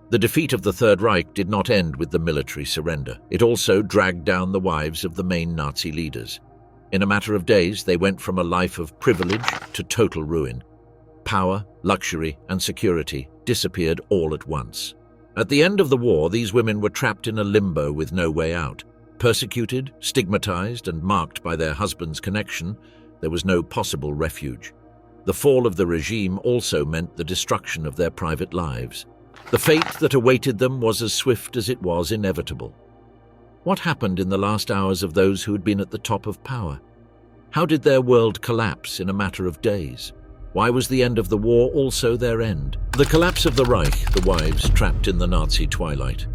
The defeat of the Third Reich did not end with the military surrender. It also dragged down the wives of the main Nazi leaders. In a matter of days, they went from a life of privilege to total ruin. Power, luxury, and security disappeared all at once. At the end of the war, these women were trapped in a limbo with no way out. Persecuted, stigmatized, and marked by their husband's connection, there was no possible refuge. The fall of the regime also meant the destruction of their private lives. The fate that awaited them was as swift as it was inevitable. What happened in the last hours of those who had been at the top of power? How did their world collapse in a matter of days? Why was the end of the war also their end? The collapse of the Reich, the wives trapped in the Nazi twilight.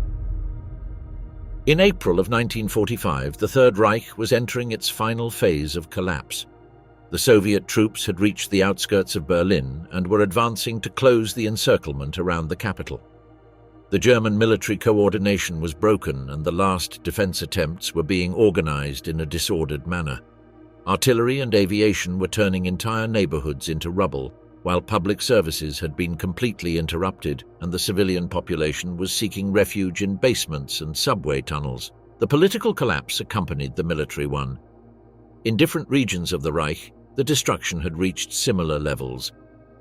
In April of 1945, the Third Reich was entering its final phase of collapse. The Soviet troops had reached the outskirts of Berlin and were advancing to close the encirclement around the capital. The German military coordination was broken and the last defense attempts were being organized in a disordered manner. Artillery and aviation were turning entire neighborhoods into rubble, while public services had been completely interrupted and the civilian population was seeking refuge in basements and subway tunnels. The political collapse accompanied the military one. In different regions of the Reich, the destruction had reached similar levels.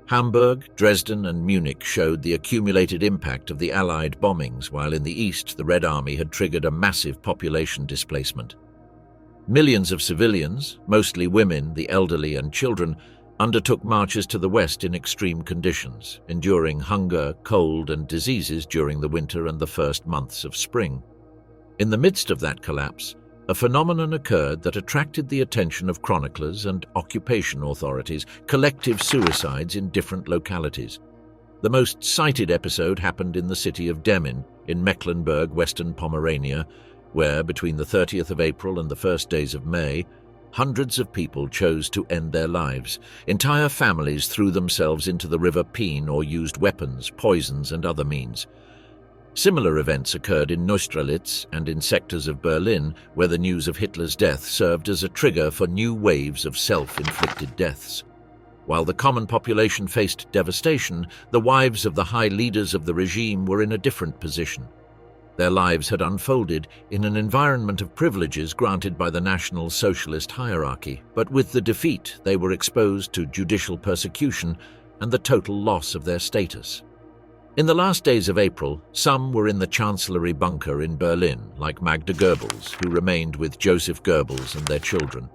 Hamburg, Dresden, and Munich showed the accumulated impact of the Allied bombings, while in the east the Red Army had triggered a massive population displacement. Millions of civilians, mostly women, the elderly, and children, undertook marches to the west in extreme conditions, enduring hunger, cold, and diseases during the winter and the first months of spring. In the midst of that collapse, a phenomenon occurred that attracted the attention of chroniclers and occupation authorities: collective suicides in different localities. The most cited episode happened in the city of Demmin, in Mecklenburg, Western Pomerania, where, between the 30th of April and the first days of May, hundreds of people chose to end their lives. Entire families threw themselves into the River Peene or used weapons, poisons, and other means. Similar events occurred in Neustrelitz and in sectors of Berlin, where the news of Hitler's death served as a trigger for new waves of self-inflicted deaths. While the common population faced devastation, the wives of the high leaders of the regime were in a different position. Their lives had unfolded in an environment of privileges granted by the National Socialist hierarchy, but with the defeat they were exposed to judicial persecution and the total loss of their status. In the last days of April, some were in the Chancellery bunker in Berlin, like Magda Goebbels, who remained with Joseph Goebbels and their children.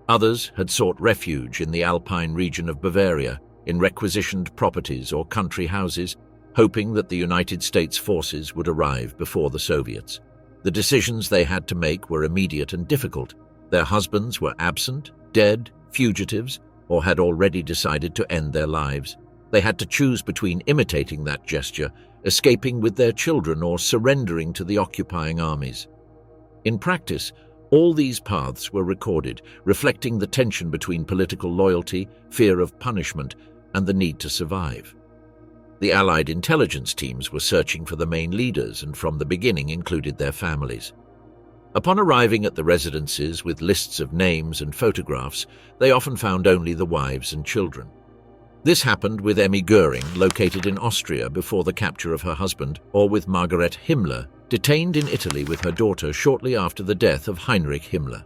Others had sought refuge in the Alpine region of Bavaria, in requisitioned properties or country houses, hoping that the United States forces would arrive before the Soviets. The decisions they had to make were immediate and difficult. Their husbands were absent, dead, fugitives, or had already decided to end their lives. They had to choose between imitating that gesture, escaping with their children, or surrendering to the occupying armies. In practice, all these paths were recorded, reflecting the tension between political loyalty, fear of punishment, and the need to survive. The Allied intelligence teams were searching for the main leaders and from the beginning included their families. Upon arriving at the residences with lists of names and photographs, they often found only the wives and children. This happened with Emmy Goering, located in Austria before the capture of her husband, or with Margarete Himmler, detained in Italy with her daughter shortly after the death of Heinrich Himmler.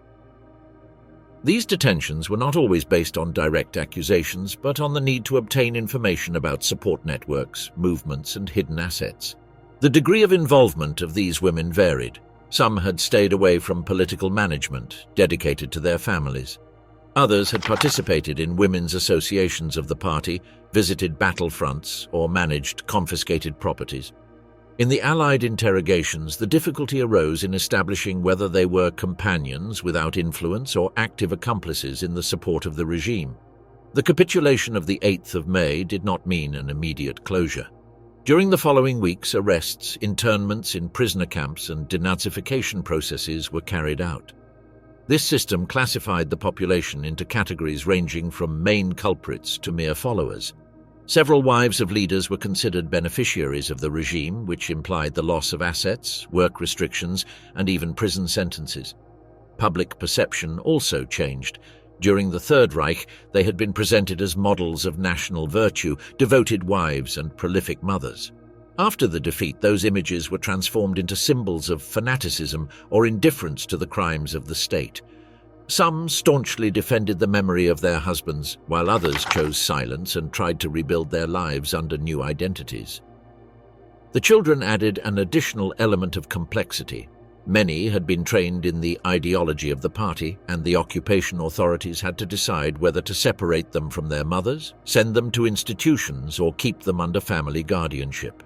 These detentions were not always based on direct accusations, but on the need to obtain information about support networks, movements, and hidden assets. The degree of involvement of these women varied. Some had stayed away from political management, dedicated to their families. Others had participated in women's associations of the party, visited battlefronts, or managed confiscated properties. In the Allied interrogations, the difficulty arose in establishing whether they were companions without influence or active accomplices in the support of the regime. The capitulation of the 8th of May did not mean an immediate closure. During the following weeks, arrests, internments in prisoner camps, and denazification processes were carried out. This system classified the population into categories ranging from main culprits to mere followers. Several wives of leaders were considered beneficiaries of the regime, which implied the loss of assets, work restrictions, and even prison sentences. Public perception also changed. During the Third Reich, they had been presented as models of national virtue, devoted wives, and prolific mothers. After the defeat, those images were transformed into symbols of fanaticism or indifference to the crimes of the state. Some staunchly defended the memory of their husbands, while others chose silence and tried to rebuild their lives under new identities. The children added an additional element of complexity. Many had been trained in the ideology of the party, and the occupation authorities had to decide whether to separate them from their mothers, send them to institutions, or keep them under family guardianship.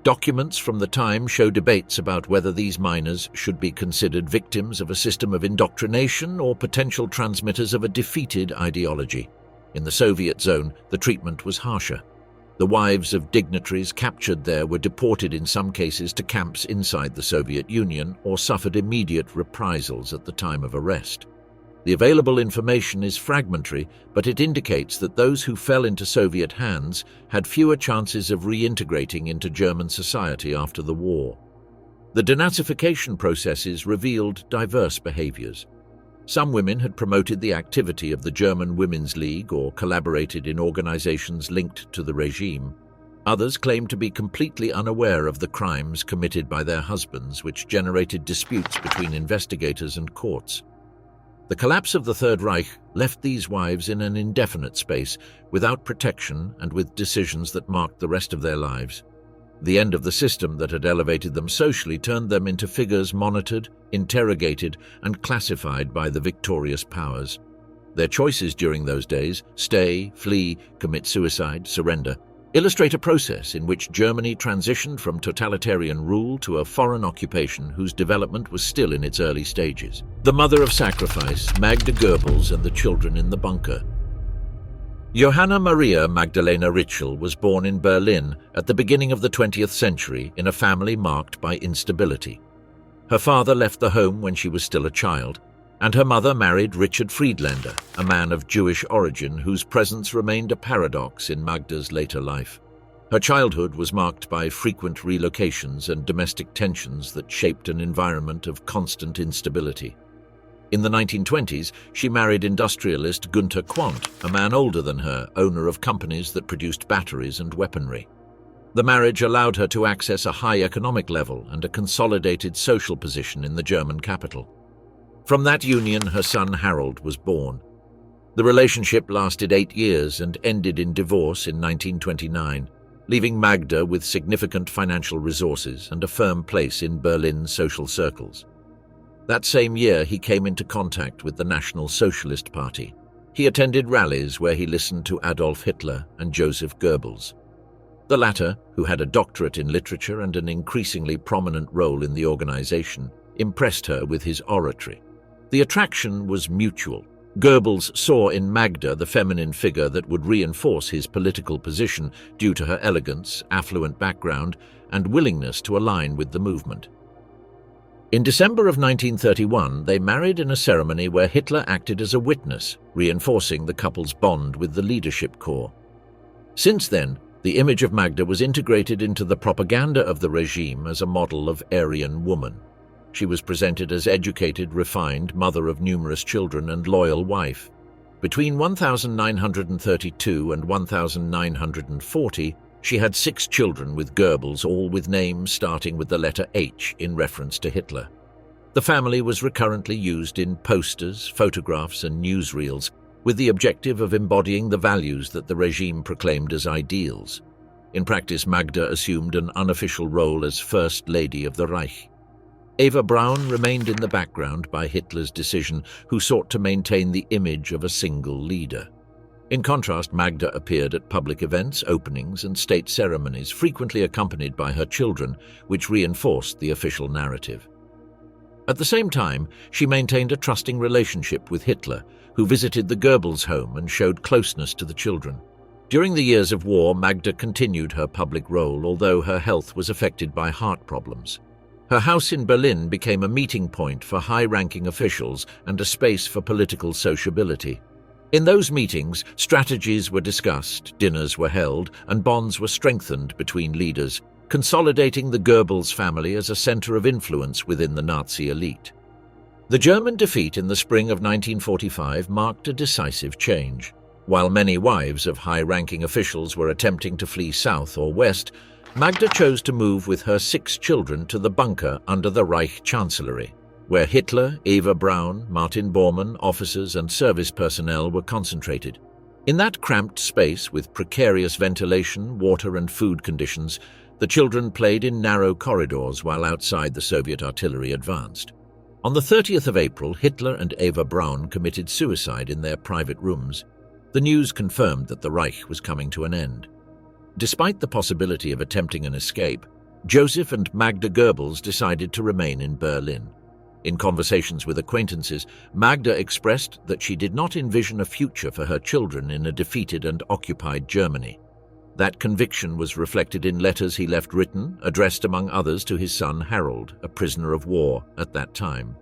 Documents from the time show debates about whether these minors should be considered victims of a system of indoctrination or potential transmitters of a defeated ideology. In the Soviet zone, the treatment was harsher. The wives of dignitaries captured there were deported in some cases to camps inside the Soviet Union or suffered immediate reprisals at the time of arrest. The available information is fragmentary, but it indicates that those who fell into Soviet hands had fewer chances of reintegrating into German society after the war. The denazification processes revealed diverse behaviors. Some women had promoted the activity of the German Women's League or collaborated in organizations linked to the regime. Others claimed to be completely unaware of the crimes committed by their husbands, which generated disputes between investigators and courts. The collapse of the Third Reich left these wives in an indefinite space, without protection and with decisions that marked the rest of their lives. The end of the system that had elevated them socially turned them into figures monitored, interrogated, and classified by the victorious powers. Their choices during those days, stay, flee, commit suicide, surrender, illustrate a process in which Germany transitioned from totalitarian rule to a foreign occupation whose development was still in its early stages. The mother of sacrifice, Magda Goebbels, and the children in the bunker. Johanna Maria Magdalena Ritschl was born in Berlin at the beginning of the 20th century in a family marked by instability. Her father left the home when she was still a child, and her mother married Richard Friedlander, a man of Jewish origin whose presence remained a paradox in Magda's later life. Her childhood was marked by frequent relocations and domestic tensions that shaped an environment of constant instability. In the 1920s, she married industrialist Günther Quandt, a man older than her, owner of companies that produced batteries and weaponry. The marriage allowed her to access a high economic level and a consolidated social position in the German capital. From that union, her son Harold was born. The relationship lasted 8 years and ended in divorce in 1929, leaving Magda with significant financial resources and a firm place in Berlin social circles. That same year, he came into contact with the National Socialist Party. He attended rallies where he listened to Adolf Hitler and Joseph Goebbels. The latter, who had a doctorate in literature and an increasingly prominent role in the organization, impressed her with his oratory. The attraction was mutual. Goebbels saw in Magda the feminine figure that would reinforce his political position due to her elegance, affluent background, and willingness to align with the movement. In December of 1931, they married in a ceremony where Hitler acted as a witness, reinforcing the couple's bond with the leadership corps. Since then, the image of Magda was integrated into the propaganda of the regime as a model of Aryan woman. She was presented as educated, refined, mother of numerous children and loyal wife. Between 1932 and 1940, she had 6 children with Goebbels, all with names starting with the letter H in reference to Hitler. The family was recurrently used in posters, photographs, and newsreels, with the objective of embodying the values that the regime proclaimed as ideals. In practice, Magda assumed an unofficial role as First Lady of the Reich. Eva Braun remained in the background by Hitler's decision, who sought to maintain the image of a single leader. In contrast, Magda appeared at public events, openings, and state ceremonies, frequently accompanied by her children, which reinforced the official narrative. At the same time, she maintained a trusting relationship with Hitler, who visited the Goebbels home and showed closeness to the children. During the years of war, Magda continued her public role, although her health was affected by heart problems. Her house in Berlin became a meeting point for high-ranking officials and a space for political sociability. In those meetings, strategies were discussed, dinners were held, and bonds were strengthened between leaders, consolidating the Goebbels family as a center of influence within the Nazi elite. The German defeat in the spring of 1945 marked a decisive change. While many wives of high-ranking officials were attempting to flee south or west, Magda chose to move with her 6 children to the bunker under the Reich Chancellery, where Hitler, Eva Braun, Martin Bormann, officers and service personnel were concentrated. In that cramped space with precarious ventilation, water and food conditions, the children played in narrow corridors while outside the Soviet artillery advanced. On the 30th of April, Hitler and Eva Braun committed suicide in their private rooms. The news confirmed that the Reich was coming to an end. Despite the possibility of attempting an escape, Joseph and Magda Goebbels decided to remain in Berlin. In conversations with acquaintances, Magda expressed that she did not envision a future for her children in a defeated and occupied Germany. That conviction was reflected in letters he left written, addressed among others to his son Harold, a prisoner of war at that time.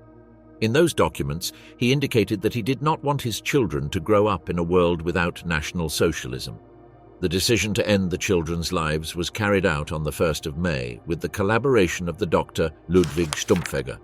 In those documents, he indicated that he did not want his children to grow up in a world without National Socialism. The decision to end the children's lives was carried out on the 1st of May with the collaboration of the doctor Ludwig Stumpfegger.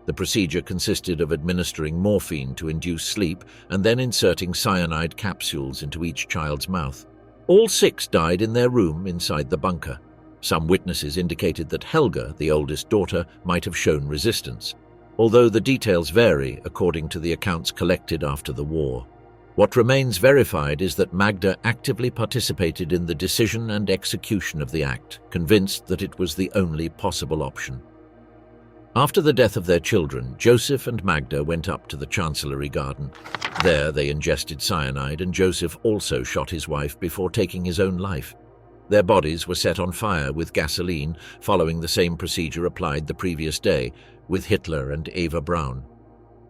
The procedure consisted of administering morphine to induce sleep and then inserting cyanide capsules into each child's mouth. All 6 died in their room inside the bunker. Some witnesses indicated that Helga, the oldest daughter, might have shown resistance, although the details vary according to the accounts collected after the war. What remains verified is that Magda actively participated in the decision and execution of the act, convinced that it was the only possible option. After the death of their children, Joseph and Magda went up to the Chancellery Garden. There they ingested cyanide, and Joseph also shot his wife before taking his own life. Their bodies were set on fire with gasoline, following the same procedure applied the previous day with Hitler and Eva Braun.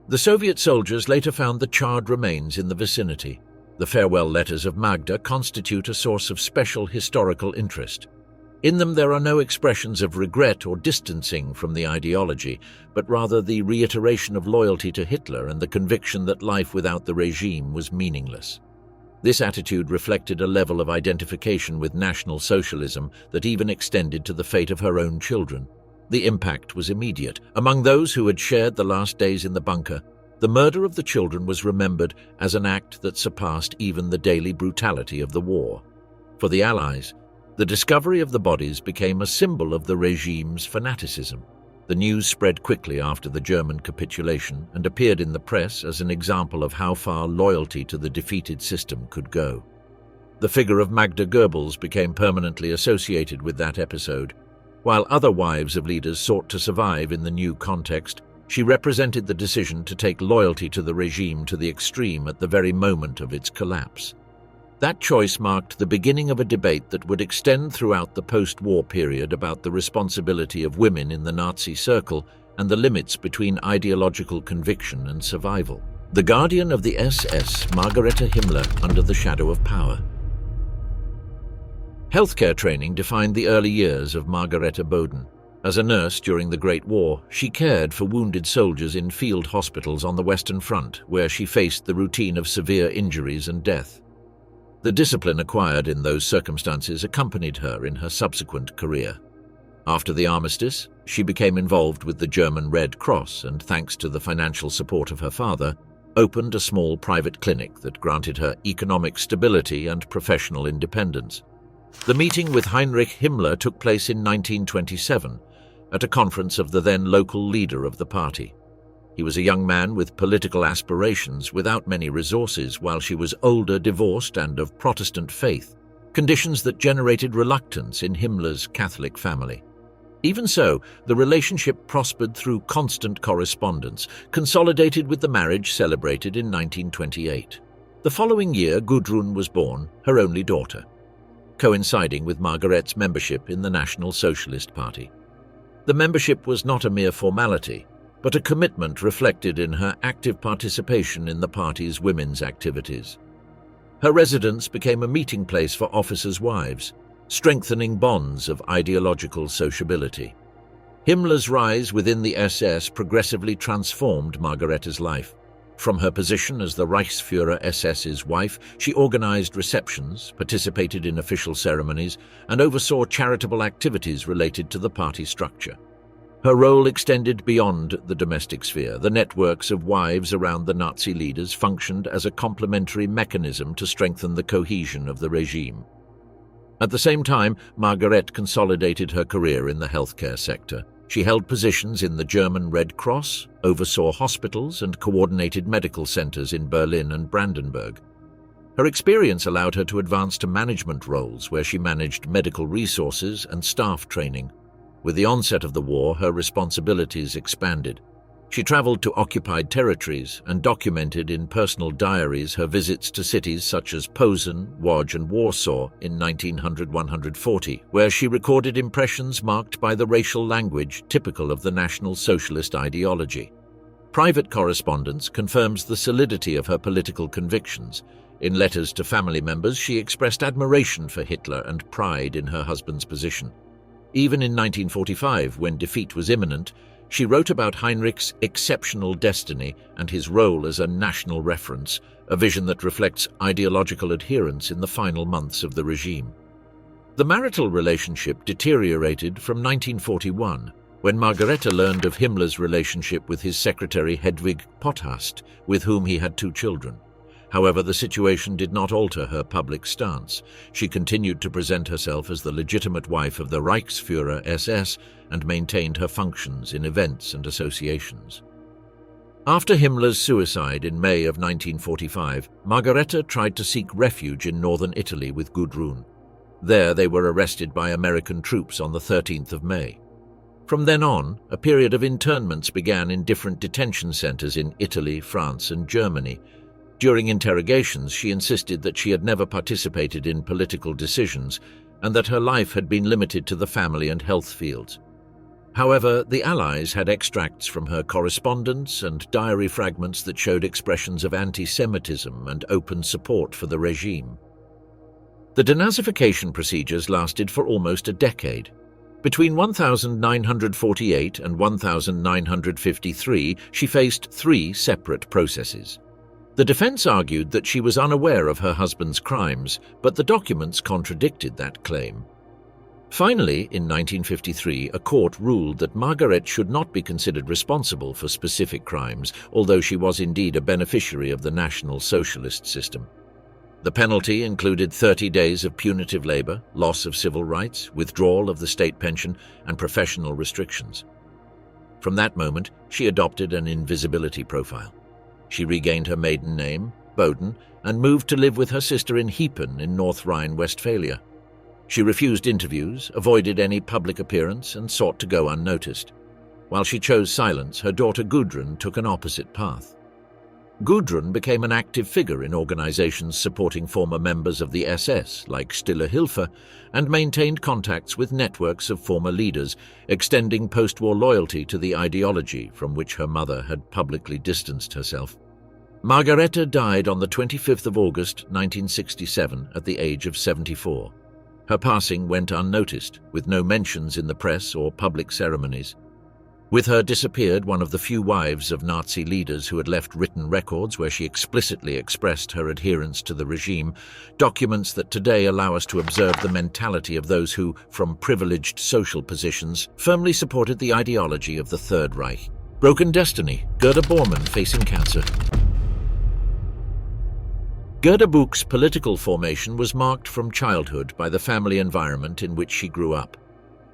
The Soviet soldiers later found the charred remains in the vicinity. The farewell letters of Magda constitute a source of special historical interest. In them there are no expressions of regret or distancing from the ideology, but rather the reiteration of loyalty to Hitler and the conviction that life without the regime was meaningless. This attitude reflected a level of identification with National Socialism that even extended to the fate of her own children. The impact was immediate. Among those who had shared the last days in the bunker, the murder of the children was remembered as an act that surpassed even the daily brutality of the war. For the Allies, the discovery of the bodies became a symbol of the regime's fanaticism. The news spread quickly after the German capitulation and appeared in the press as an example of how far loyalty to the defeated system could go. The figure of Magda Goebbels became permanently associated with that episode. While other wives of leaders sought to survive in the new context, she represented the decision to take loyalty to the regime to the extreme at the very moment of its collapse. That choice marked the beginning of a debate that would extend throughout the post-war period about the responsibility of women in the Nazi circle and the limits between ideological conviction and survival. The guardian of the SS, Margarete Himmler, under the shadow of power. Healthcare training defined the early years of Margarete Boden. As a nurse during the Great War, she cared for wounded soldiers in field hospitals on the Western Front, where she faced the routine of severe injuries and death. The discipline acquired in those circumstances accompanied her in her subsequent career. After the armistice, she became involved with the German Red Cross and, thanks to the financial support of her father, opened a small private clinic that granted her economic stability and professional independence. The meeting with Heinrich Himmler took place in 1927 at a conference of the then local leader of the party. He was a young man with political aspirations without many resources, while she was older, divorced, and of Protestant faith, conditions that generated reluctance in Himmler's Catholic family. Even so, the relationship prospered through constant correspondence, consolidated with the marriage celebrated in 1928. The following year, Gudrun was born, her only daughter, coinciding with Margaret's membership in the National Socialist Party. The membership was not a mere formality, but a commitment reflected in her active participation in the party's women's activities. Her residence became a meeting place for officers' wives, strengthening bonds of ideological sociability. Himmler's rise within the SS progressively transformed Margarete's life. From her position as the Reichsführer SS's wife, she organized receptions, participated in official ceremonies, and oversaw charitable activities related to the party structure. Her role extended beyond the domestic sphere. The networks of wives around the Nazi leaders functioned as a complementary mechanism to strengthen the cohesion of the regime. At the same time, Margarete consolidated her career in the healthcare sector. She held positions in the German Red Cross, oversaw hospitals, and coordinated medical centers in Berlin and Brandenburg. Her experience allowed her to advance to management roles where she managed medical resources and staff training. With the onset of the war, her responsibilities expanded. She traveled to occupied territories and documented in personal diaries her visits to cities such as Posen, Łódź, and Warsaw in 1900–140, where she recorded impressions marked by the racial language typical of the National Socialist ideology. Private correspondence confirms the solidity of her political convictions. In letters to family members, she expressed admiration for Hitler and pride in her husband's position. Even in 1945, when defeat was imminent, she wrote about Heinrich's exceptional destiny and his role as a national reference, a vision that reflects ideological adherence in the final months of the regime. The marital relationship deteriorated from 1941, when Margarete learned of Himmler's relationship with his secretary Hedwig Potthast, with whom he had 2 children. However, the situation did not alter her public stance. She continued to present herself as the legitimate wife of the Reichsführer SS and maintained her functions in events and associations. After Himmler's suicide in May of 1945, Margarete tried to seek refuge in northern Italy with Gudrun. There they were arrested by American troops on the 13th of May. From then on, a period of internments began in different detention centers in Italy, France, and Germany. During interrogations, she insisted that she had never participated in political decisions and that her life had been limited to the family and health fields. However, the Allies had extracts from her correspondence and diary fragments that showed expressions of anti-Semitism and open support for the regime. The denazification procedures lasted for almost a decade. Between 1948 and 1953, she faced 3 separate processes. The defense argued that she was unaware of her husband's crimes, but the documents contradicted that claim. Finally, in 1953, a court ruled that Margarete should not be considered responsible for specific crimes, although she was indeed a beneficiary of the National Socialist system. The penalty included 30 days of punitive labor, loss of civil rights, withdrawal of the state pension, and professional restrictions. From that moment, she adopted an invisibility profile. She regained her maiden name, Boden, and moved to live with her sister in Hiepen in North Rhine-Westphalia. She refused interviews, avoided any public appearance, and sought to go unnoticed. While she chose silence, her daughter Gudrun took an opposite path. Gudrun became an active figure in organizations supporting former members of the SS, like Stille Hilfe, and maintained contacts with networks of former leaders, extending post-war loyalty to the ideology from which her mother had publicly distanced herself. Margarete died on the 25th of August, 1967, at the age of 74. Her passing went unnoticed, with no mentions in the press or public ceremonies. With her disappeared one of the few wives of Nazi leaders who had left written records where she explicitly expressed her adherence to the regime, documents that today allow us to observe the mentality of those who, from privileged social positions, firmly supported the ideology of the Third Reich. Broken destiny, Gerda Bormann facing cancer. Gerda Buch's political formation was marked from childhood by the family environment in which she grew up.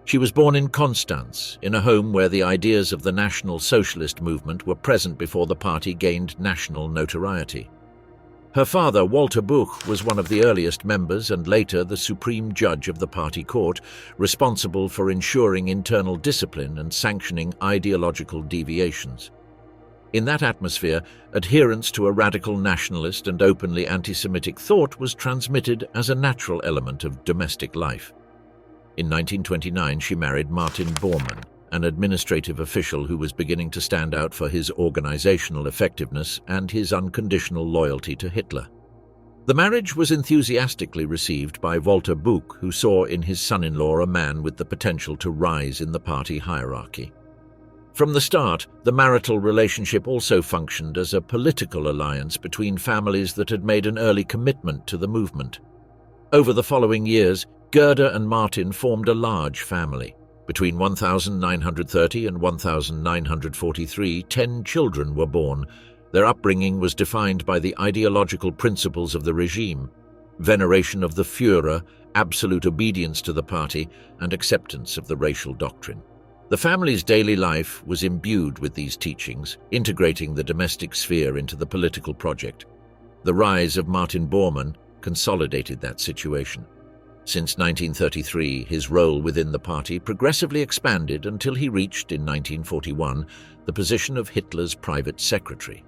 She was born in Konstanz, in a home where the ideas of the National Socialist movement were present before the party gained national notoriety. Her father, Walter Buch, was one of the earliest members and later the supreme judge of the party court, responsible for ensuring internal discipline and sanctioning ideological deviations. In that atmosphere, adherence to a radical nationalist and openly anti-Semitic thought was transmitted as a natural element of domestic life. In 1929, she married Martin Bormann, an administrative official who was beginning to stand out for his organizational effectiveness and his unconditional loyalty to Hitler. The marriage was enthusiastically received by Walter Buch, who saw in his son-in-law a man with the potential to rise in the party hierarchy. From the start, the marital relationship also functioned as a political alliance between families that had made an early commitment to the movement. Over the following years, Gerda and Martin formed a large family. Between 1930 and 1943, 10 children were born. Their upbringing was defined by the ideological principles of the regime. veneration of the Führer, absolute obedience to the party, and acceptance of the racial doctrine. The family's daily life was imbued with these teachings, integrating the domestic sphere into the political project. The rise of Martin Bormann consolidated that situation. Since 1933, his role within the party progressively expanded until he reached, in 1941, the position of Hitler's private secretary.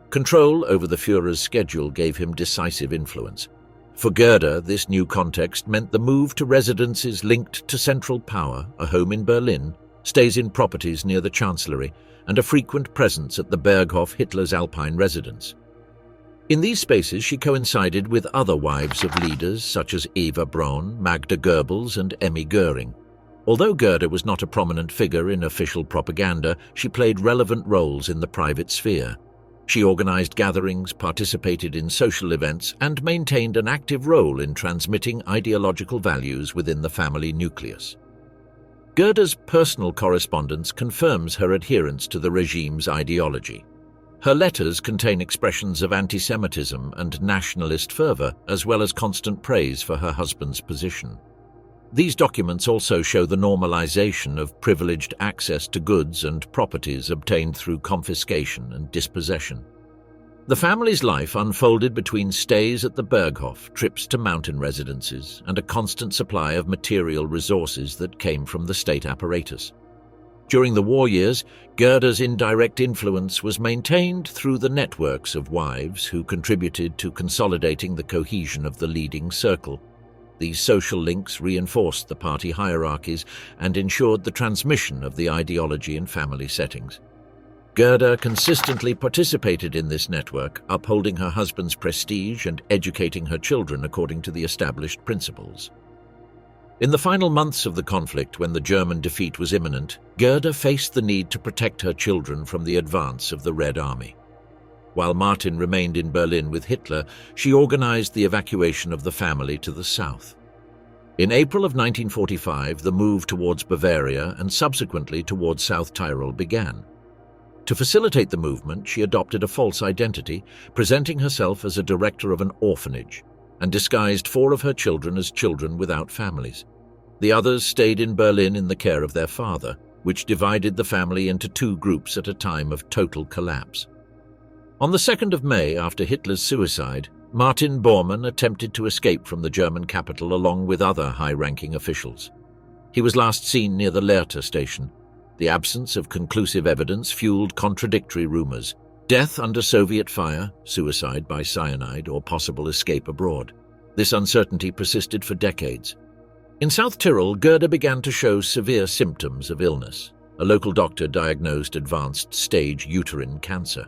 Control over the Führer's schedule gave him decisive influence. For Gerda, this new context meant the move to residences linked to central power, a home in Berlin, stays in properties near the Chancellery, and a frequent presence at the Berghof, Hitler's Alpine residence. In these spaces, she coincided with other wives of leaders such as Eva Braun, Magda Goebbels, and Emmy Goering. Although Gerda was not a prominent figure in official propaganda, she played relevant roles in the private sphere. She organized gatherings, participated in social events, and maintained an active role in transmitting ideological values within the family nucleus. Gerda's personal correspondence confirms her adherence to the regime's ideology. Her letters contain expressions of anti-Semitism and nationalist fervor, as well as constant praise for her husband's position. These documents also show the normalization of privileged access to goods and properties obtained through confiscation and dispossession. The family's life unfolded between stays at the Berghof, trips to mountain residences, and a constant supply of material resources that came from the state apparatus. During the war years, Gerda's indirect influence was maintained through the networks of wives who contributed to consolidating the cohesion of the leading circle. These social links reinforced the party hierarchies and ensured the transmission of the ideology in family settings. Gerda consistently participated in this network, upholding her husband's prestige and educating her children according to the established principles. In the final months of the conflict, when the German defeat was imminent, Gerda faced the need to protect her children from the advance of the Red Army. While Martin remained in Berlin with Hitler, she organized the evacuation of the family to the south. In April of 1945, the move towards Bavaria and subsequently towards South Tyrol began. To facilitate the movement, she adopted a false identity, presenting herself as a director of an orphanage, and disguised 4 of her children as children without families. The others stayed in Berlin in the care of their father, which divided the family into 2 groups at a time of total collapse. On the 2nd of May, after Hitler's suicide, Martin Bormann attempted to escape from the German capital along with other high-ranking officials. He was last seen near the Lehrte station. The absence of conclusive evidence fueled contradictory rumors: death under Soviet fire, suicide by cyanide, or possible escape abroad. This uncertainty persisted for decades. In South Tyrol, Gerda began to show severe symptoms of illness. A local doctor diagnosed advanced stage uterine cancer.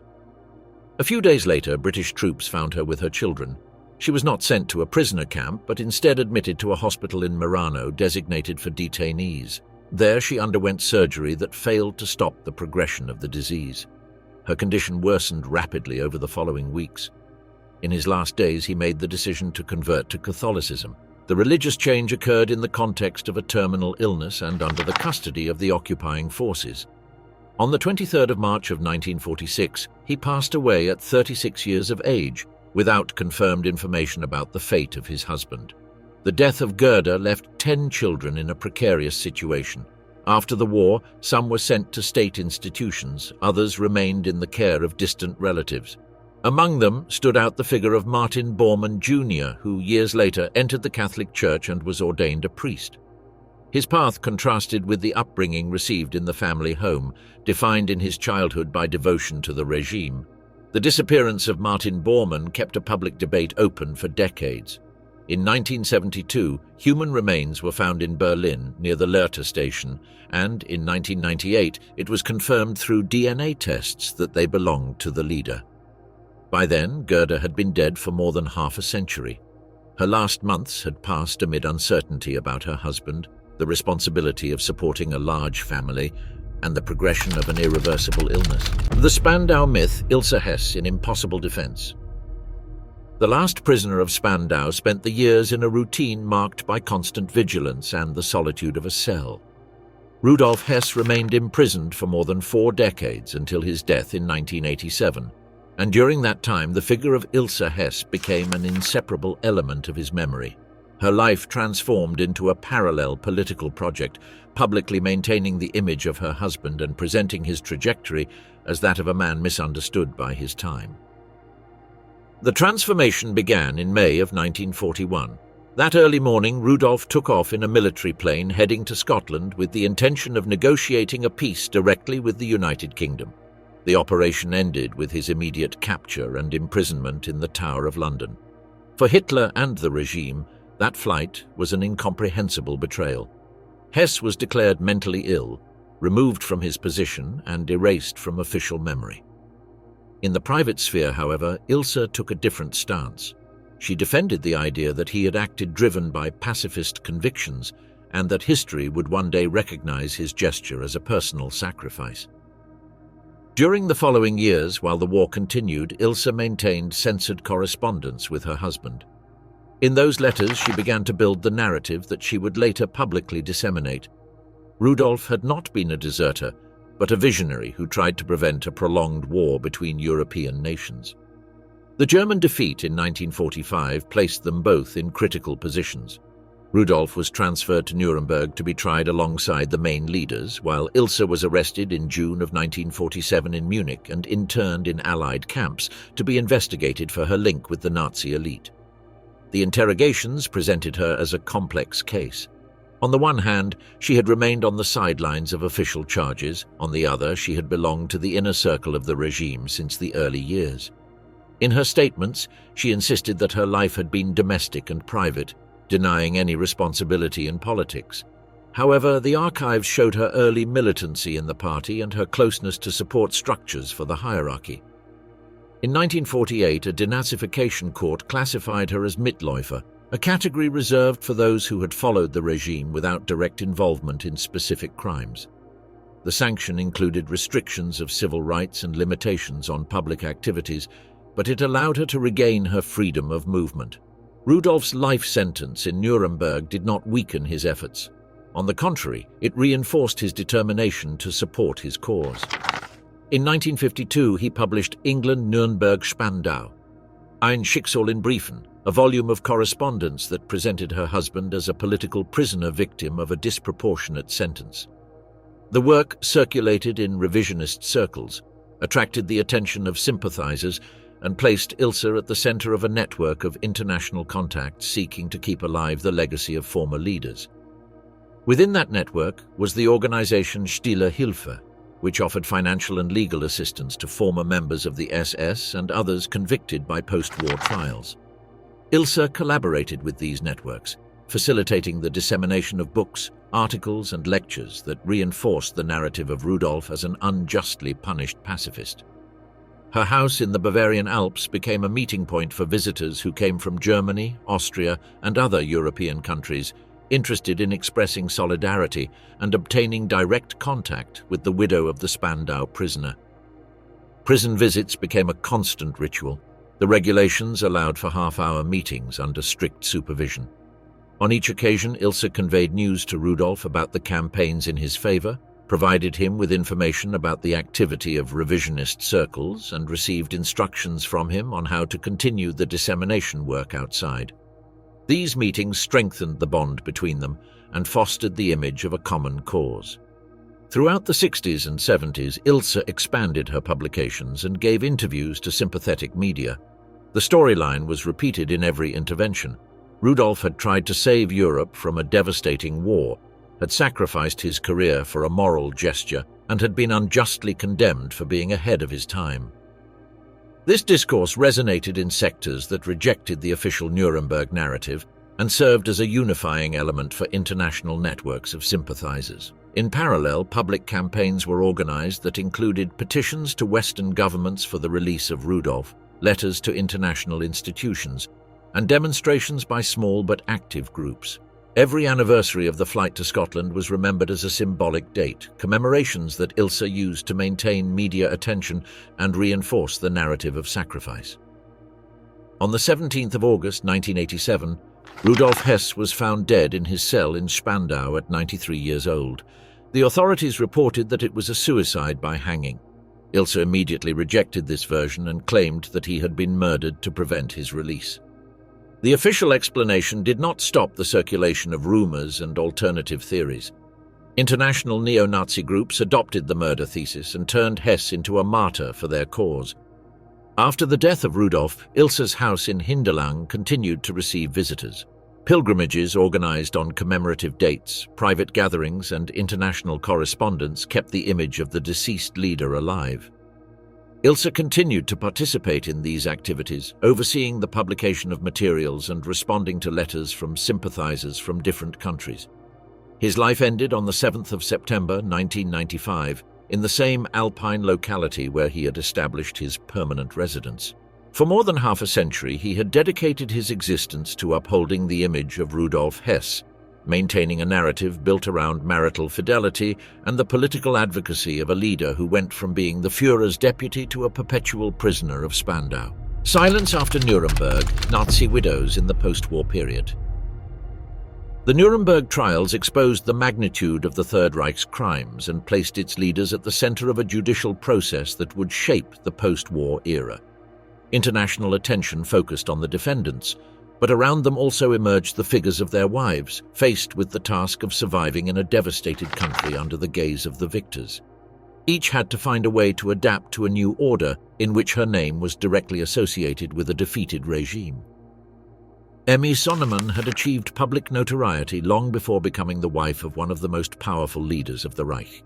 A few days later, British troops found her with her children. She was not sent to a prisoner camp, but instead admitted to a hospital in Merano designated for detainees. There she underwent surgery that failed to stop the progression of the disease. Her condition worsened rapidly over the following weeks. In his last days, he made the decision to convert to Catholicism. The religious change occurred in the context of a terminal illness and under the custody of the occupying forces. On the 23rd of March of 1946, he passed away at 36 years of age, without confirmed information about the fate of his husband. The death of Gerda left 10 children in a precarious situation. After the war, some were sent to state institutions, others remained in the care of distant relatives. Among them stood out the figure of Martin Bormann Jr., who years later entered the Catholic Church and was ordained a priest. His path contrasted with the upbringing received in the family home, defined in his childhood by devotion to the regime. The disappearance of Martin Bormann kept a public debate open for decades. In 1972, human remains were found in Berlin near the Lehrte station, and in 1998 it was confirmed through DNA tests that they belonged to the leader. By then, Gerda had been dead for more than half a century. Her last months had passed amid uncertainty about her husband, the responsibility of supporting a large family, and the progression of an irreversible illness. The Spandau myth, Ilse Hess in Impossible Defense. The last prisoner of Spandau spent the years in a routine marked by constant vigilance and the solitude of a cell. Rudolf Hess remained imprisoned for more than 4 decades until his death in 1987. and during that time the figure of Ilse Hess became an inseparable element of his memory. Her life transformed into a parallel political project, publicly maintaining the image of her husband and presenting his trajectory as that of a man misunderstood by his time. The transformation began in May of 1941. That early morning, Rudolf took off in a military plane heading to Scotland with the intention of negotiating a peace directly with the United Kingdom. The operation ended with his immediate capture and imprisonment in the Tower of London. For Hitler and the regime, that flight was an incomprehensible betrayal. Hess was declared mentally ill, removed from his position and erased from official memory. In the private sphere, however, Ilse took a different stance. She defended the idea that he had acted driven by pacifist convictions and that history would one day recognize his gesture as a personal sacrifice. During the following years, while the war continued, Ilse maintained censored correspondence with her husband. In those letters, she began to build the narrative that she would later publicly disseminate. Rudolf had not been a deserter, but a visionary who tried to prevent a prolonged war between European nations. The German defeat in 1945 placed them both in critical positions. Rudolf was transferred to Nuremberg to be tried alongside the main leaders, while Ilse was arrested in June of 1947 in Munich and interned in Allied camps to be investigated for her link with the Nazi elite. The interrogations presented her as a complex case. On the one hand, she had remained on the sidelines of official charges. On the other, she had belonged to the inner circle of the regime since the early years. In her statements, she insisted that her life had been domestic and private, denying any responsibility in politics. However, the archives showed her early militancy in the party and her closeness to support structures for the hierarchy. In 1948, a denazification court classified her as Mitläufer, a category reserved for those who had followed the regime without direct involvement in specific crimes. The sanction included restrictions of civil rights and limitations on public activities, but it allowed her to regain her freedom of movement. Rudolf's life sentence in Nuremberg did not weaken his efforts. On the contrary, it reinforced his determination to support his cause. In 1952, he published England, Nuremberg, Spandau, Ein Schicksal in Briefen, a volume of correspondence that presented her husband as a political prisoner victim of a disproportionate sentence. The work, circulated in revisionist circles, attracted the attention of sympathizers and placed Ilse at the center of a network of international contacts seeking to keep alive the legacy of former leaders. Within that network was the organization Stille Hilfe, which offered financial and legal assistance to former members of the SS and others convicted by post-war trials. Ilse collaborated with these networks, facilitating the dissemination of books, articles, and lectures that reinforced the narrative of Rudolf as an unjustly punished pacifist. Her house in the Bavarian Alps became a meeting point for visitors who came from Germany, Austria, and other European countries, interested in expressing solidarity and obtaining direct contact with the widow of the Spandau prisoner. Prison visits became a constant ritual. The regulations allowed for half-hour meetings under strict supervision. On each occasion, Ilse conveyed news to Rudolf about the campaigns in his favor, provided him with information about the activity of revisionist circles, and received instructions from him on how to continue the dissemination work outside. These meetings strengthened the bond between them and fostered the image of a common cause. Throughout the 60s and 70s, Ilse expanded her publications and gave interviews to sympathetic media. The storyline was repeated in every intervention. Rudolf had tried to save Europe from a devastating war, had sacrificed his career for a moral gesture, and had been unjustly condemned for being ahead of his time. This discourse resonated in sectors that rejected the official Nuremberg narrative and served as a unifying element for international networks of sympathizers. In parallel, public campaigns were organized that included petitions to Western governments for the release of Rudolf, letters to international institutions, and demonstrations by small but active groups. Every anniversary of the flight to Scotland was remembered as a symbolic date, commemorations that Ilse used to maintain media attention and reinforce the narrative of sacrifice. On the 17th of August 1987, Rudolf Hess was found dead in his cell in Spandau at 93 years old. The authorities reported that it was a suicide by hanging. Ilse immediately rejected this version and claimed that he had been murdered to prevent his release. The official explanation did not stop the circulation of rumors and alternative theories. International neo-Nazi groups adopted the murder thesis and turned Hess into a martyr for their cause. After the death of Rudolf, Ilse's house in Hinterland continued to receive visitors. Pilgrimages organized on commemorative dates, private gatherings, and international correspondence kept the image of the deceased leader alive. Ilse continued to participate in these activities, overseeing the publication of materials and responding to letters from sympathizers from different countries. His life ended on the 7th of September 1995 in the same Alpine locality where he had established his permanent residence. For more than half a century, he had dedicated his existence to upholding the image of Rudolf Hess, maintaining a narrative built around marital fidelity and the political advocacy of a leader who went from being the Führer's deputy to a perpetual prisoner of Spandau. Silence after Nuremberg, Nazi widows in the post-war period. The Nuremberg trials exposed the magnitude of the Third Reich's crimes and placed its leaders at the center of a judicial process that would shape the post-war era. International attention focused on the defendants, but around them also emerged the figures of their wives, faced with the task of surviving in a devastated country under the gaze of the victors. Each had to find a way to adapt to a new order in which her name was directly associated with a defeated regime. Emmy Sonnemann had achieved public notoriety long before becoming the wife of one of the most powerful leaders of the Reich.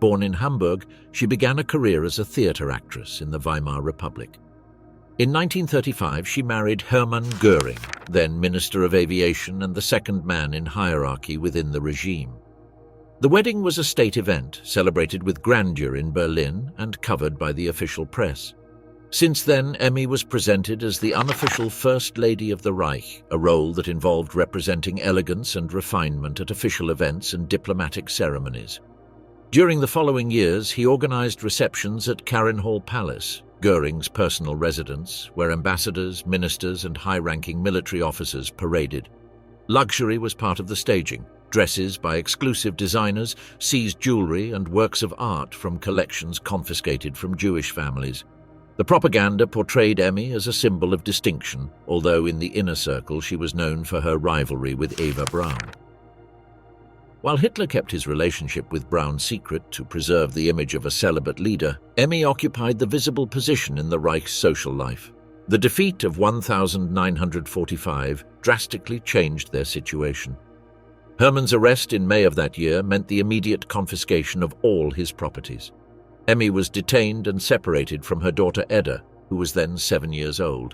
Born in Hamburg, she began a career as a theater actress in the Weimar Republic. In 1935, she married Hermann Göring, then Minister of Aviation and the second man in hierarchy within the regime. The wedding was a state event, celebrated with grandeur in Berlin and covered by the official press. Since then, Emmy was presented as the unofficial First Lady of the Reich, a role that involved representing elegance and refinement at official events and diplomatic ceremonies. During the following years, he organized receptions at Karinhall Palace, Göring's personal residence, where ambassadors, ministers, and high-ranking military officers paraded. Luxury was part of the staging. Dresses by exclusive designers, seized jewelry, and works of art from collections confiscated from Jewish families. The propaganda portrayed Emmy as a symbol of distinction, although in the inner circle she was known for her rivalry with Eva Braun. While Hitler kept his relationship with Braun secret to preserve the image of a celibate leader, Emmy occupied the visible position in the Reich's social life. The defeat of 1945 drastically changed their situation. Hermann's arrest in May of that year meant the immediate confiscation of all his properties. Emmy was detained and separated from her daughter Edda, who was then 7 years old.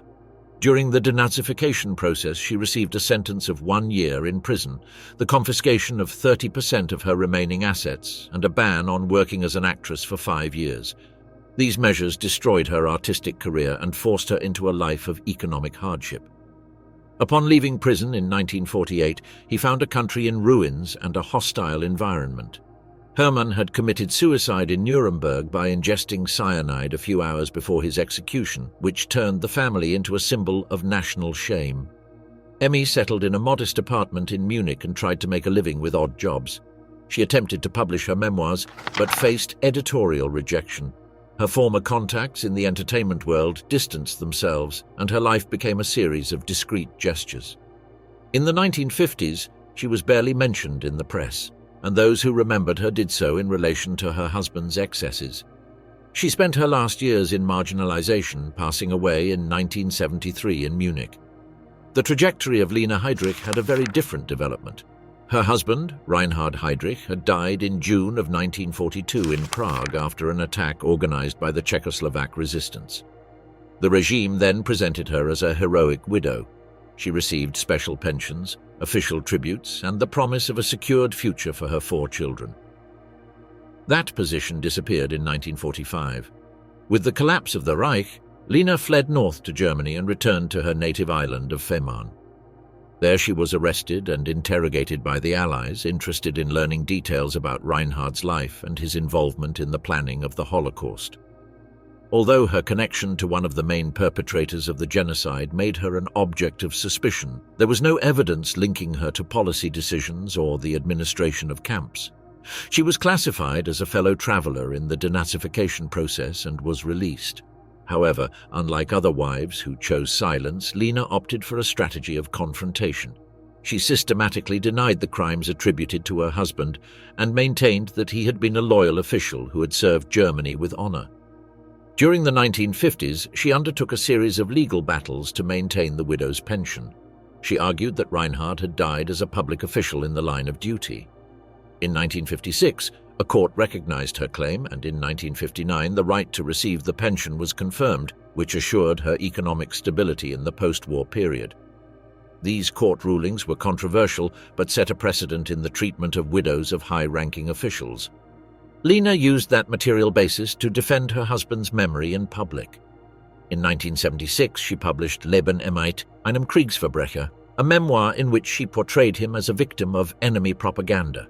During the denazification process, she received a sentence of 1 year in prison, the confiscation of 30% of her remaining assets, and a ban on working as an actress for 5 years. These measures destroyed her artistic career and forced her into a life of economic hardship. Upon leaving prison in 1948, he found a country in ruins and a hostile environment. Hermann had committed suicide in Nuremberg by ingesting cyanide a few hours before his execution, which turned the family into a symbol of national shame. Emmy settled in a modest apartment in Munich and tried to make a living with odd jobs. She attempted to publish her memoirs, but faced editorial rejection. Her former contacts in the entertainment world distanced themselves, and her life became a series of discreet gestures. In the 1950s, she was barely mentioned in the press, and those who remembered her did so in relation to her husband's excesses. She spent her last years in marginalization, passing away in 1973 in Munich. The trajectory of Lena Heydrich had a very different development. Her husband, Reinhard Heydrich, had died in June of 1942 in Prague after an attack organized by the Czechoslovak resistance. The regime then presented her as a heroic widow. She received special pensions, official tributes, and the promise of a secured future for her 4 children. That position disappeared in 1945. With the collapse of the Reich, Lena fled north to Germany and returned to her native island of Fehmarn. There she was arrested and interrogated by the Allies, interested in learning details about Reinhard's life and his involvement in the planning of the Holocaust. Although her connection to one of the main perpetrators of the genocide made her an object of suspicion, there was no evidence linking her to policy decisions or the administration of camps. She was classified as a fellow traveller in the denazification process and was released. However, unlike other wives who chose silence, Lina opted for a strategy of confrontation. She systematically denied the crimes attributed to her husband and maintained that he had been a loyal official who had served Germany with honour. During the 1950s, she undertook a series of legal battles to maintain the widow's pension. She argued that Reinhard had died as a public official in the line of duty. In 1956, a court recognized her claim, and in 1959 the right to receive the pension was confirmed, which assured her economic stability in the post-war period. These court rulings were controversial but set a precedent in the treatment of widows of high-ranking officials. Lina used that material basis to defend her husband's memory in public. In 1976, she published Leben Emeit, einem Kriegsverbrecher, a memoir in which she portrayed him as a victim of enemy propaganda.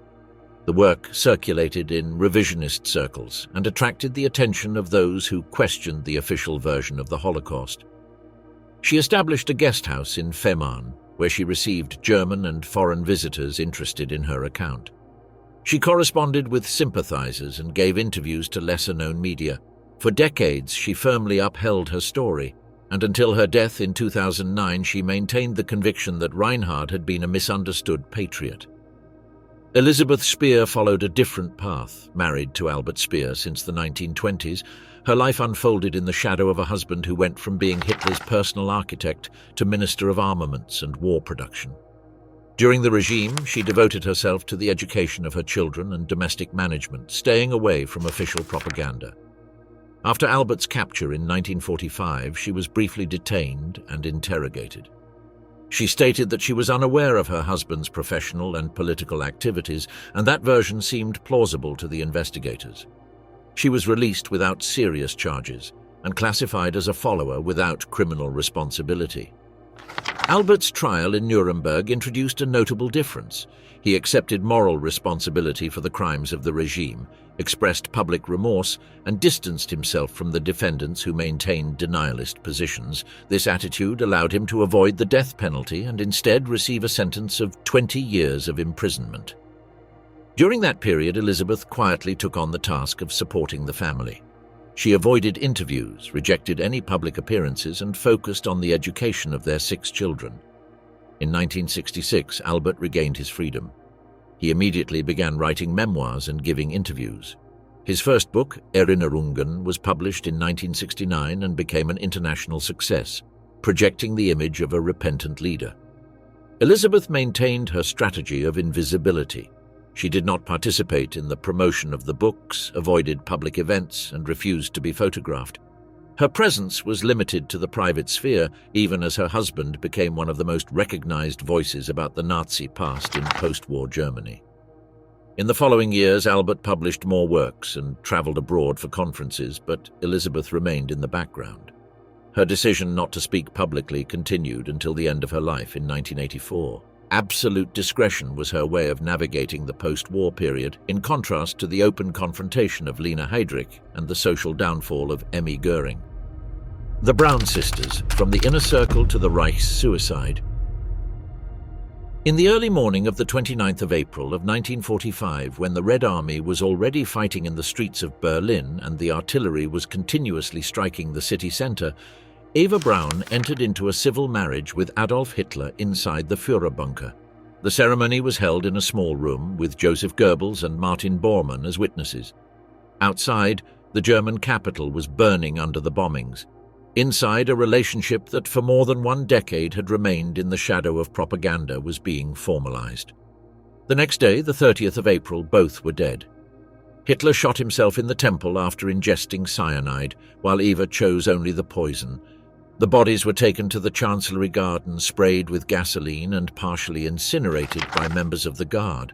The work circulated in revisionist circles and attracted the attention of those who questioned the official version of the Holocaust. She established a guest house in Fehmarn, where she received German and foreign visitors interested in her account. She corresponded with sympathizers and gave interviews to lesser-known media. For decades, she firmly upheld her story, and until her death in 2009, she maintained the conviction that Reinhard had been a misunderstood patriot. Elisabeth Speer followed a different path. Married to Albert Speer since the 1920s, her life unfolded in the shadow of a husband who went from being Hitler's personal architect to Minister of Armaments and War Production. During the regime, she devoted herself to the education of her children and domestic management, staying away from official propaganda. After Albert's capture in 1945, she was briefly detained and interrogated. She stated that she was unaware of her husband's professional and political activities, and that version seemed plausible to the investigators. She was released without serious charges and classified as a follower without criminal responsibility. Albert's trial in Nuremberg introduced a notable difference. He accepted moral responsibility for the crimes of the regime, expressed public remorse, and distanced himself from the defendants who maintained denialist positions. This attitude allowed him to avoid the death penalty and instead receive a sentence of 20 years of imprisonment. During that period, Elisabeth quietly took on the task of supporting the family. She avoided interviews, rejected any public appearances, and focused on the education of their 6 children. In 1966, Albert regained his freedom. He immediately began writing memoirs and giving interviews. His first book, Erinnerungen, was published in 1969 and became an international success, projecting the image of a repentant leader. Elizabeth maintained her strategy of invisibility. She did not participate in the promotion of the books, avoided public events, and refused to be photographed. Her presence was limited to the private sphere, even as her husband became one of the most recognized voices about the Nazi past in post-war Germany. In the following years, Albert published more works and traveled abroad for conferences, but Elizabeth remained in the background. Her decision not to speak publicly continued until the end of her life in 1984. Absolute discretion was her way of navigating the post-war period, in contrast to the open confrontation of Lina Heydrich and the social downfall of Emmy Goering. The Braun sisters, from the inner circle to the Reich's suicide. In the early morning of the 29th of April of 1945, when the Red Army was already fighting in the streets of Berlin and the artillery was continuously striking the city center, Eva Braun entered into a civil marriage with Adolf Hitler inside the Führerbunker. The ceremony was held in a small room with Joseph Goebbels and Martin Bormann as witnesses. Outside, the German capital was burning under the bombings. Inside, a relationship that for more than 1 decade had remained in the shadow of propaganda was being formalized. The next day, the 30th of April, both were dead. Hitler shot himself in the temple after ingesting cyanide, while Eva chose only the poison. The bodies were taken to the Chancellery Garden, sprayed with gasoline and partially incinerated by members of the Guard.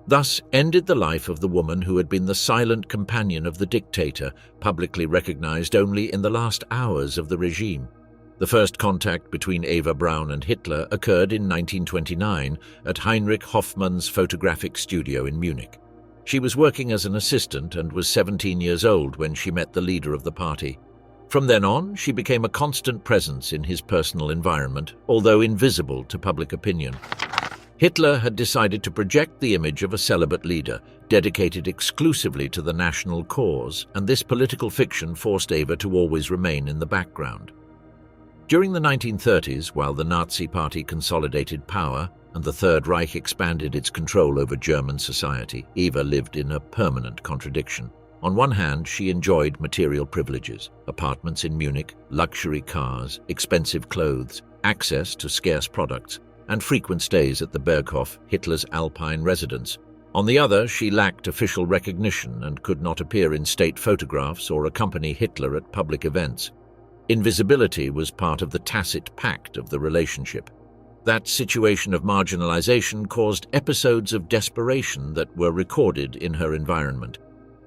Thus ended the life of the woman who had been the silent companion of the dictator, publicly recognized only in the last hours of the regime. The first contact between Eva Braun and Hitler occurred in 1929 at Heinrich Hoffmann's photographic studio in Munich. She was working as an assistant and was 17 years old when she met the leader of the party. From then on, she became a constant presence in his personal environment, although invisible to public opinion. Hitler had decided to project the image of a celibate leader, dedicated exclusively to the national cause, and this political fiction forced Eva to always remain in the background. During the 1930s, while the Nazi Party consolidated power and the Third Reich expanded its control over German society, Eva lived in a permanent contradiction. On one hand, she enjoyed material privileges, apartments in Munich, luxury cars, expensive clothes, access to scarce products, and frequent stays at the Berghof, Hitler's Alpine residence. On the other, she lacked official recognition and could not appear in state photographs or accompany Hitler at public events. Invisibility was part of the tacit pact of the relationship. That situation of marginalization caused episodes of desperation that were recorded in her environment.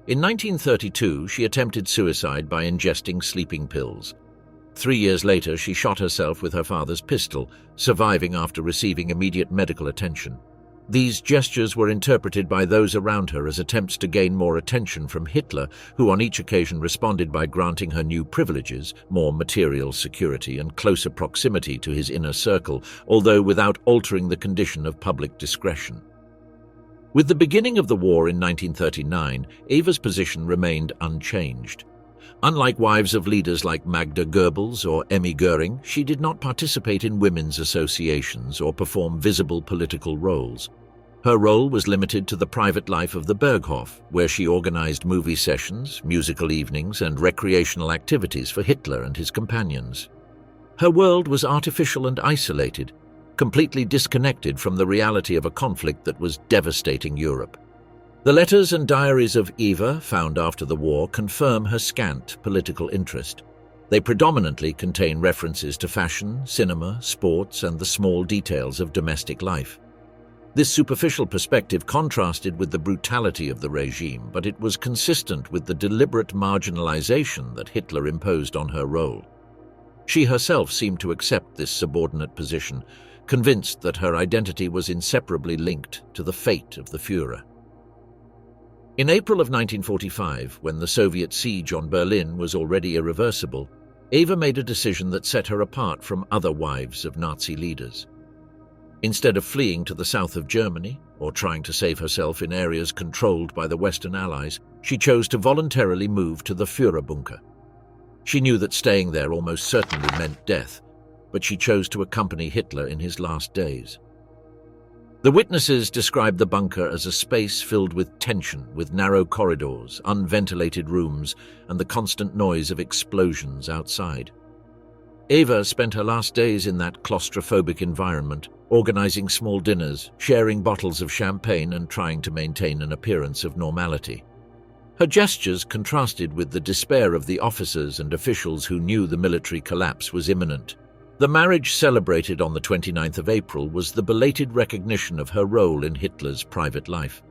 In 1932, she attempted suicide by ingesting sleeping pills. 3 years later, she shot herself with her father's pistol, surviving after receiving immediate medical attention. These gestures were interpreted by those around her as attempts to gain more attention from Hitler, who on each occasion responded by granting her new privileges, more material security and closer proximity to his inner circle, although without altering the condition of public discretion. With the beginning of the war in 1939, Eva's position remained unchanged. Unlike wives of leaders like Magda Goebbels or Emmy Goering, she did not participate in women's associations or perform visible political roles. Her role was limited to the private life of the Berghof, where she organized movie sessions, musical evenings, and recreational activities for Hitler and his companions. Her world was artificial and isolated, completely disconnected from the reality of a conflict that was devastating Europe. The letters and diaries of Eva, found after the war, confirm her scant political interest. They predominantly contain references to fashion, cinema, sports, and the small details of domestic life. This superficial perspective contrasted with the brutality of the regime, but it was consistent with the deliberate marginalization that Hitler imposed on her role. She herself seemed to accept this subordinate position, convinced that her identity was inseparably linked to the fate of the Führer. In April of 1945, when the Soviet siege on Berlin was already irreversible, Eva made a decision that set her apart from other wives of Nazi leaders. Instead of fleeing to the south of Germany or trying to save herself in areas controlled by the Western Allies, she chose to voluntarily move to the Führerbunker. She knew that staying there almost certainly meant death, but she chose to accompany Hitler in his last days. The witnesses described the bunker as a space filled with tension, with narrow corridors, unventilated rooms, and the constant noise of explosions outside. Eva spent her last days in that claustrophobic environment, organizing small dinners, sharing bottles of champagne, and trying to maintain an appearance of normality. Her gestures contrasted with the despair of the officers and officials who knew the military collapse was imminent. The marriage celebrated on the 29th of April was the belated recognition of her role in Hitler's private life.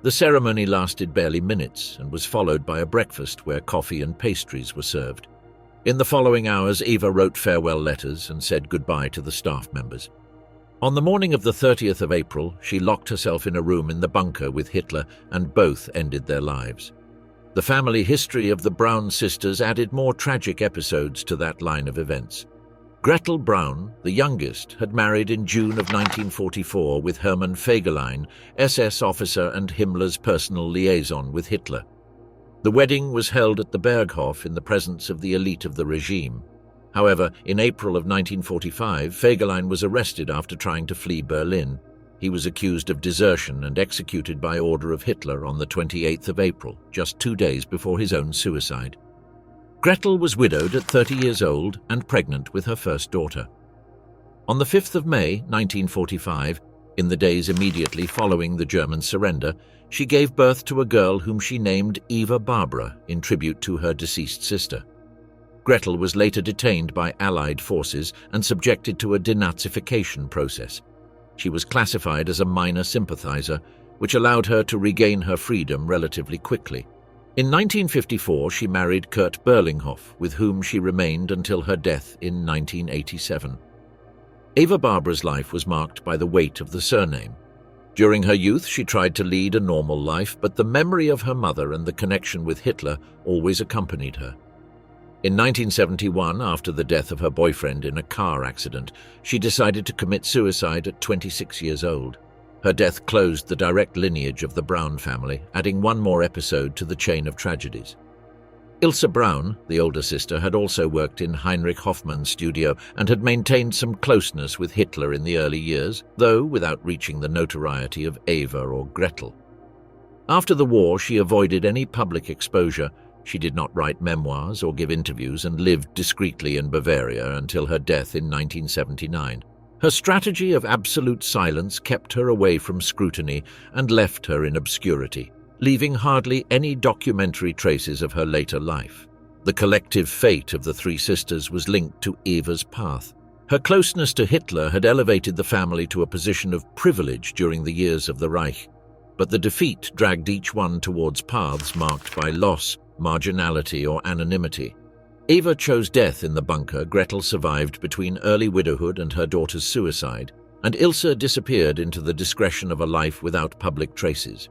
The ceremony lasted barely minutes and was followed by a breakfast where coffee and pastries were served. In the following hours, Eva wrote farewell letters and said goodbye to the staff members. On the morning of the 30th of April, she locked herself in a room in the bunker with Hitler, and both ended their lives. The family history of the Braun sisters added more tragic episodes to that line of events. Gretel Braun, the youngest, had married in June of 1944 with Hermann Fegelein, SS officer and Himmler's personal liaison with Hitler. The wedding was held at the Berghof in the presence of the elite of the regime. However, in April of 1945, Fegelein was arrested after trying to flee Berlin. He was accused of desertion and executed by order of Hitler on the 28th of April, just 2 days before his own suicide. Gretel was widowed at 30 years old and pregnant with her first daughter. On the 5th of May, 1945, in the days immediately following the German surrender, she gave birth to a girl whom she named Eva Barbara in tribute to her deceased sister. Gretel was later detained by Allied forces and subjected to a denazification process. She was classified as a minor sympathizer, which allowed her to regain her freedom relatively quickly. In 1954, she married Kurt Berlinghoff, with whom she remained until her death in 1987. Eva Barbara's life was marked by the weight of the surname. During her youth, she tried to lead a normal life, but the memory of her mother and the connection with Hitler always accompanied her. In 1971, after the death of her boyfriend in a car accident, she decided to commit suicide at 26 years old. Her death closed the direct lineage of the Braun family, adding one more episode to the chain of tragedies. Ilse Braun, the older sister, had also worked in Heinrich Hoffmann's studio and had maintained some closeness with Hitler in the early years, though without reaching the notoriety of Eva or Gretel. After the war, she avoided any public exposure. She did not write memoirs or give interviews and lived discreetly in Bavaria until her death in 1979. Her strategy of absolute silence kept her away from scrutiny and left her in obscurity, leaving hardly any documentary traces of her later life. The collective fate of the three sisters was linked to Eva's path. Her closeness to Hitler had elevated the family to a position of privilege during the years of the Reich, but the defeat dragged each one towards paths marked by loss, marginality, or anonymity. Eva chose death in the bunker. Gretel survived between early widowhood and her daughter's suicide, and Ilse disappeared into the discretion of a life without public traces.